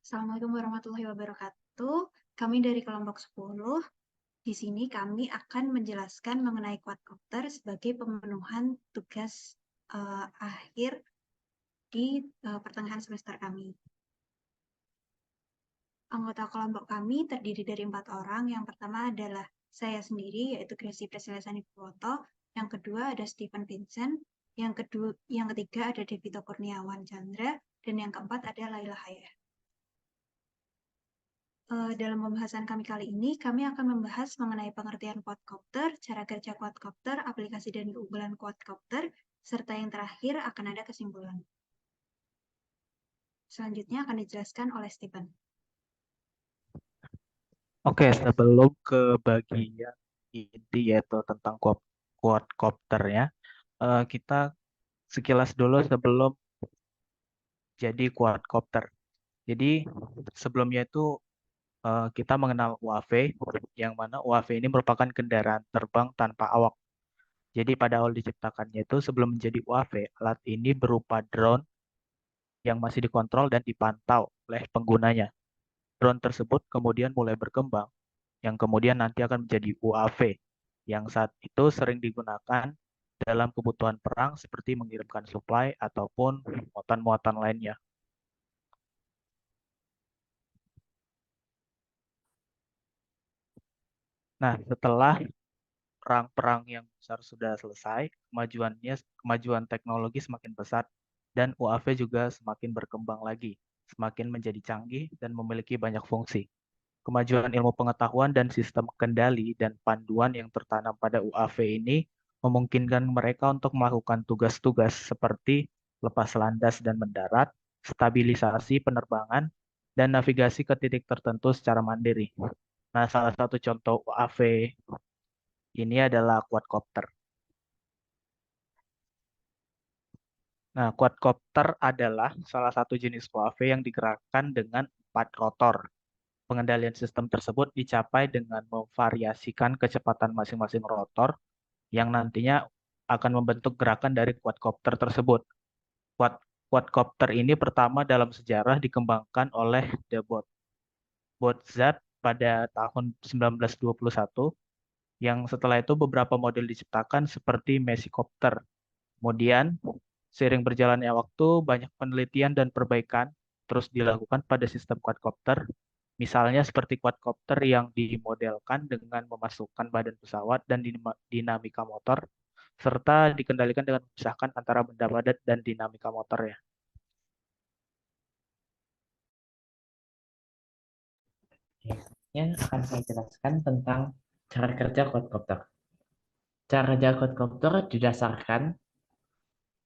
Assalamualaikum warahmatullahi wabarakatuh. Kami dari kelompok 10. Di sini kami akan menjelaskan mengenai quadcopter sebagai pemenuhan tugas akhir di pertengahan semester kami. Anggota kelompok kami terdiri dari 4 orang. Yang pertama adalah saya sendiri, yaitu Gracie Priscilla Sanipuwoto. Yang kedua ada Stephen Vincent. Yang ketiga ada Devito Kurniawan Chandra. Dan yang keempat ada Laila Hayah. Dalam pembahasan kami kali ini, kami akan membahas mengenai pengertian quadcopter, cara kerja quadcopter, aplikasi dan keunggulan quadcopter, serta yang terakhir akan ada kesimpulan. Selanjutnya akan dijelaskan oleh Stephen. Oke, sebelum ke bagian inti yaitu tentang quadcopternya, kita sekilas dulu sebelum jadi quadcopter. Jadi sebelumnya itu kita mengenal UAV, yang mana UAV ini merupakan kendaraan terbang tanpa awak. Jadi pada awal diciptakannya itu sebelum menjadi UAV, alat ini berupa drone yang masih dikontrol dan dipantau oleh penggunanya. Drone tersebut kemudian mulai berkembang, yang kemudian nanti akan menjadi UAV, yang saat itu sering digunakan dalam kebutuhan perang seperti mengirimkan suplai ataupun muatan-muatan lainnya. Nah, setelah perang-perang yang besar sudah selesai, kemajuan teknologi semakin pesat dan UAV juga semakin berkembang lagi, semakin menjadi canggih dan memiliki banyak fungsi. Kemajuan ilmu pengetahuan dan sistem kendali dan panduan yang tertanam pada UAV ini memungkinkan mereka untuk melakukan tugas-tugas seperti lepas landas dan mendarat, stabilisasi penerbangan, dan navigasi ke titik tertentu secara mandiri. Nah, salah satu contoh UAV ini adalah quadcopter. Nah, quadcopter adalah salah satu jenis UAV yang digerakkan dengan 4 rotor. Pengendalian sistem tersebut dicapai dengan memvariasikan kecepatan masing-masing rotor yang nantinya akan membentuk gerakan dari quadcopter tersebut. Quadcopter ini pertama dalam sejarah dikembangkan oleh Bozat pada tahun 1921, yang setelah itu beberapa model diciptakan seperti Mesicopter. Kemudian, seiring berjalannya waktu, banyak penelitian dan perbaikan terus dilakukan pada sistem quadcopter. Misalnya seperti quadcopter yang dimodelkan dengan memasukkan badan pesawat dan dinamika motor, serta dikendalikan dengan memisahkan antara benda padat dan dinamika motornya. Selanjutnya akan saya jelaskan tentang cara kerja quadcopter. Cara kerja quadcopter didasarkan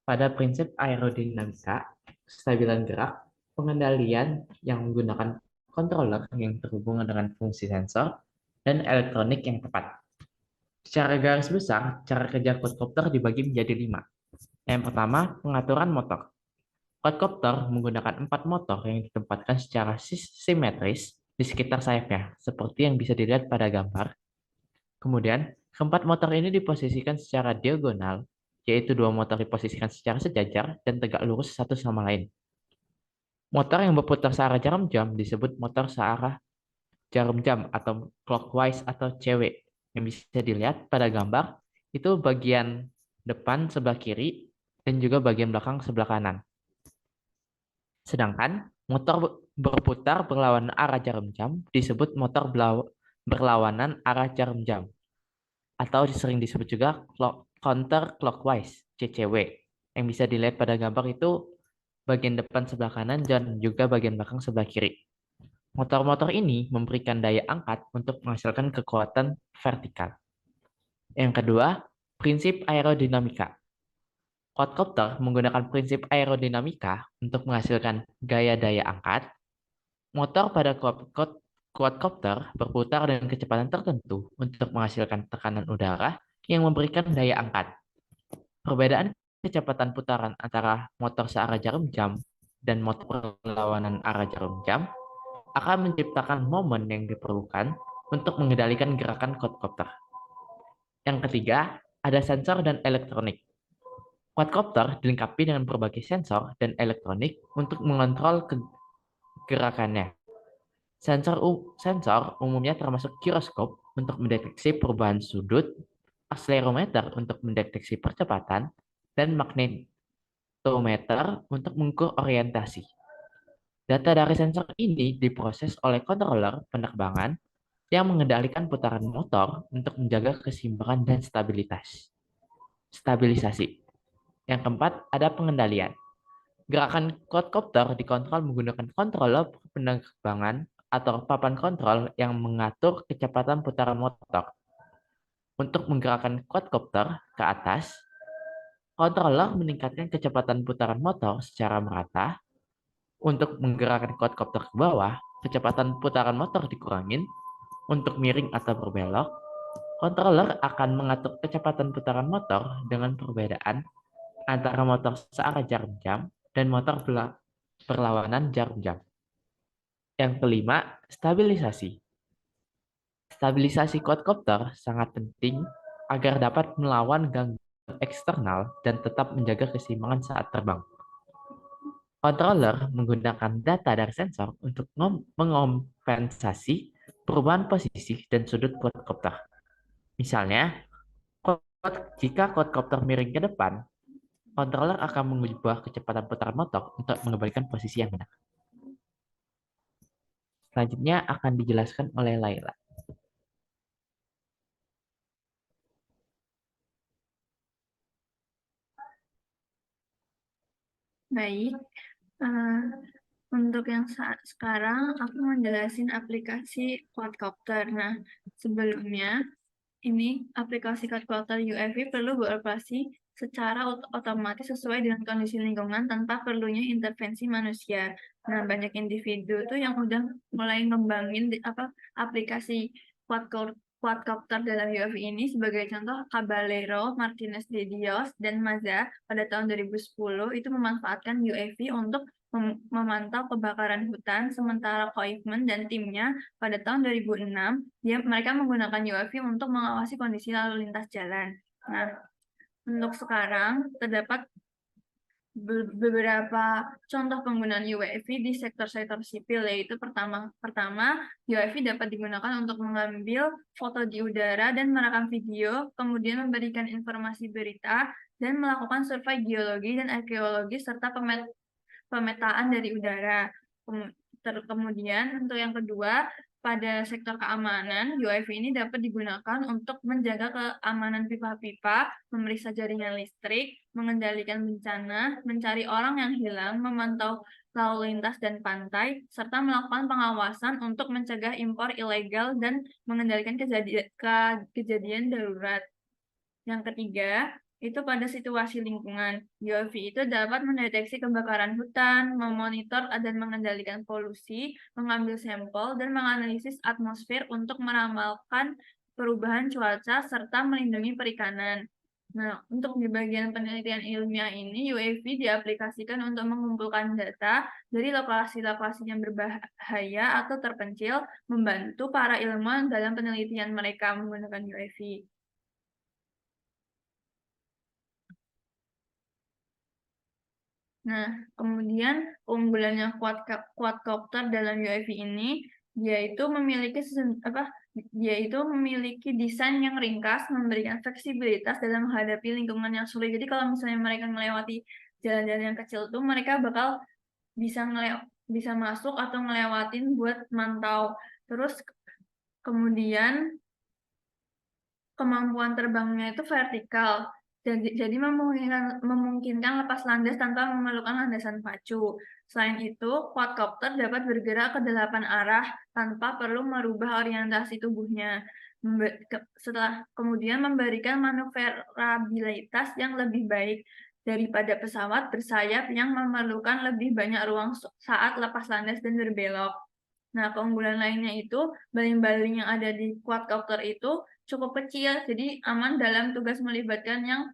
pada prinsip aerodinamika, kestabilan gerak, pengendalian yang menggunakan controller yang terhubung dengan fungsi sensor, dan elektronik yang tepat. Secara garis besar, cara kerja quadcopter dibagi menjadi 5. Yang pertama, pengaturan motor. Quadcopter menggunakan 4 motor yang ditempatkan secara simetris di sekitar sayapnya, seperti yang bisa dilihat pada gambar. Kemudian, keempat motor ini diposisikan secara diagonal, yaitu 2 motor diposisikan secara sejajar dan tegak lurus satu sama lain. Motor yang berputar searah jarum jam disebut motor searah jarum jam atau clockwise atau CW. Yang bisa dilihat pada gambar, itu bagian depan sebelah kiri dan juga bagian belakang sebelah kanan. Sedangkan motor berputar berlawanan arah jarum jam disebut motor berlawanan arah jarum jam, atau sering disebut juga counter clockwise (CCW). Yang bisa dilihat pada gambar itu bagian depan sebelah kanan dan juga bagian belakang sebelah kiri. Motor-motor ini memberikan daya angkat untuk menghasilkan kekuatan vertikal. Yang kedua, prinsip aerodinamika. Quadcopter menggunakan prinsip aerodinamika untuk menghasilkan gaya daya angkat. Motor pada quadcopter berputar dengan kecepatan tertentu untuk menghasilkan tekanan udara yang memberikan daya angkat. Perbedaan kecepatan putaran antara motor searah jarum jam dan motor berlawanan arah jarum jam akan menciptakan momen yang diperlukan untuk mengendalikan gerakan quadcopter. Yang ketiga, ada sensor dan elektronik. Quadcopter dilengkapi dengan berbagai sensor dan elektronik untuk mengontrol gerakannya. Sensor umumnya termasuk giroskop untuk mendeteksi perubahan sudut, akselerometer untuk mendeteksi percepatan, dan magnetometer untuk mengukur orientasi. Data dari sensor ini diproses oleh controller penerbangan yang mengendalikan putaran motor untuk menjaga keseimbangan dan stabilisasi. Yang keempat, ada pengendalian. Gerakan quadcopter dikontrol menggunakan controller penerbangan atau papan kontrol yang mengatur kecepatan putaran motor. Untuk menggerakkan quadcopter ke atas, controller meningkatkan kecepatan putaran motor secara merata. Untuk menggerakkan quadcopter ke bawah, kecepatan putaran motor dikurangin. Untuk miring atau berbelok, controller akan mengatur kecepatan putaran motor dengan perbedaan antara motor searah jarum jam dan motor berlawanan jarum jam. Yang kelima, stabilisasi. Stabilisasi quadcopter sangat penting agar dapat melawan gangguan eksternal dan tetap menjaga keseimbangan saat terbang. Controller menggunakan data dari sensor untuk mengompensasi perubahan posisi dan sudut quadcopter. Misalnya, jika quadcopter miring ke depan, controller akan mengubah kecepatan putaran motor untuk mengembalikan posisi yang benar. Selanjutnya akan dijelaskan oleh Laila. Baik, untuk yang saat sekarang aku mau jelasin aplikasi quadcopter. Nah, sebelumnya ini aplikasi quadcopter UAV perlu beroperasi secara otomatis sesuai dengan kondisi lingkungan tanpa perlunya intervensi manusia. Nah, banyak individu tuh yang udah mulai ngembangin aplikasi quadcopter dalam UAV ini. Sebagai contoh, Caballero, Martinez de Dios, dan Maza pada tahun 2010 itu memanfaatkan UAV untuk memantau kebakaran hutan, sementara Koifman dan timnya pada tahun 2006 mereka menggunakan UAV untuk mengawasi kondisi lalu lintas jalan. Nah, untuk sekarang terdapat beberapa contoh penggunaan UAV di sektor-sektor sipil, yaitu pertama UAV dapat digunakan untuk mengambil foto di udara dan merekam video, kemudian memberikan informasi berita dan melakukan survei geologi dan arkeologi serta pemetaan dari udara. Kemudian untuk yang kedua, pada sektor keamanan, UAV ini dapat digunakan untuk menjaga keamanan pipa-pipa, memeriksa jaringan listrik, mengendalikan bencana, mencari orang yang hilang, memantau lalu lintas dan pantai, serta melakukan pengawasan untuk mencegah impor ilegal dan mengendalikan kejadian darurat. Yang ketiga, itu pada situasi lingkungan. UAV itu dapat mendeteksi kebakaran hutan, memonitor dan mengendalikan polusi, mengambil sampel, dan menganalisis atmosfer untuk meramalkan perubahan cuaca, serta melindungi perikanan. Nah, untuk di bagian penelitian ilmiah ini, UAV diaplikasikan untuk mengumpulkan data dari lokasi-lokasi yang berbahaya atau terpencil, membantu para ilmuwan dalam penelitian mereka menggunakan UAV. Nah, kemudian keunggulannya quadcopter dalam UAV ini, dia itu memiliki desain yang ringkas, memberikan fleksibilitas dalam menghadapi lingkungan yang sulit. Jadi kalau misalnya mereka melewati jalan-jalan yang kecil tuh, mereka bakal bisa masuk atau ngelewatin buat mantau. Terus kemudian kemampuan terbangnya itu vertikal. Jadi memungkinkan lepas landas tanpa memerlukan landasan pacu. Selain itu, quadcopter dapat bergerak ke 8 arah tanpa perlu merubah orientasi tubuhnya. Setelah kemudian memberikan manuverabilitas yang lebih baik daripada pesawat bersayap yang memerlukan lebih banyak ruang saat lepas landas dan berbelok. Nah, keunggulan lainnya itu baling-baling yang ada di quadcopter itu cukup kecil, jadi aman dalam tugas melibatkan yang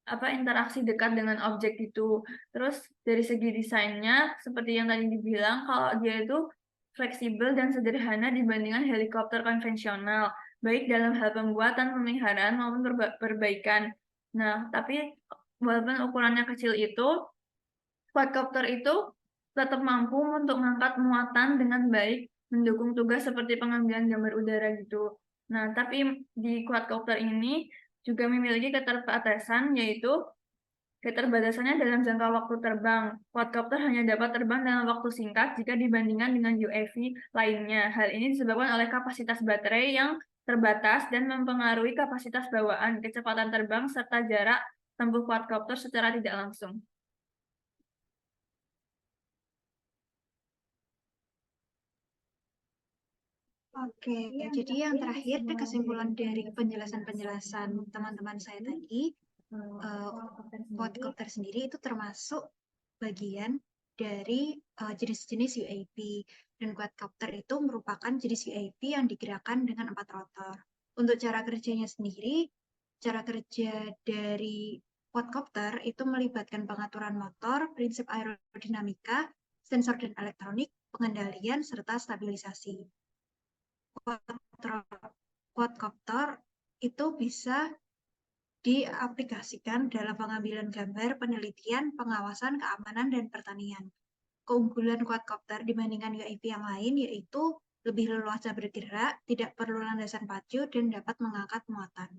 interaksi dekat dengan objek itu. Terus dari segi desainnya, seperti yang tadi dibilang, kalau dia itu fleksibel dan sederhana dibandingkan helikopter konvensional, baik dalam hal pembuatan, pemeliharaan maupun perbaikan. Nah, tapi walaupun ukurannya kecil itu, quadcopter itu tetap mampu untuk mengangkat muatan dengan baik, mendukung tugas seperti pengambilan gambar udara gitu. Nah, tapi di quadcopter ini juga memiliki keterbatasan, yaitu keterbatasannya dalam jangka waktu terbang. Quadcopter hanya dapat terbang dalam waktu singkat jika dibandingkan dengan UAV lainnya. Hal ini disebabkan oleh kapasitas baterai yang terbatas dan mempengaruhi kapasitas bawaan, kecepatan terbang, serta jarak tempuh quadcopter secara tidak langsung. Oke, jadi yang terakhir kesimpulan dari penjelasan-penjelasan teman-teman saya tadi, quadcopter sendiri itu termasuk bagian dari jenis-jenis UAV, dan quadcopter itu merupakan jenis UAV yang digerakkan dengan 4 rotor. Untuk cara kerjanya sendiri, cara kerja dari quadcopter itu melibatkan pengaturan motor, prinsip aerodinamika, sensor dan elektronik, pengendalian, serta stabilisasi. Quadcopter itu bisa diaplikasikan dalam pengambilan gambar, penelitian, pengawasan, keamanan, dan pertanian. Keunggulan quadcopter dibandingkan UAV yang lain yaitu lebih leluasa bergerak, tidak perlu landasan pacu, dan dapat mengangkat muatan.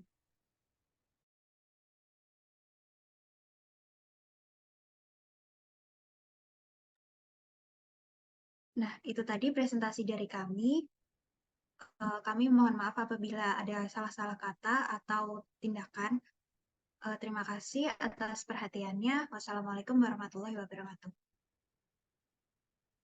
Nah, itu tadi presentasi dari kami. Kami mohon maaf apabila ada salah-salah kata atau tindakan. Terima kasih atas perhatiannya. Wassalamualaikum warahmatullahi wabarakatuh.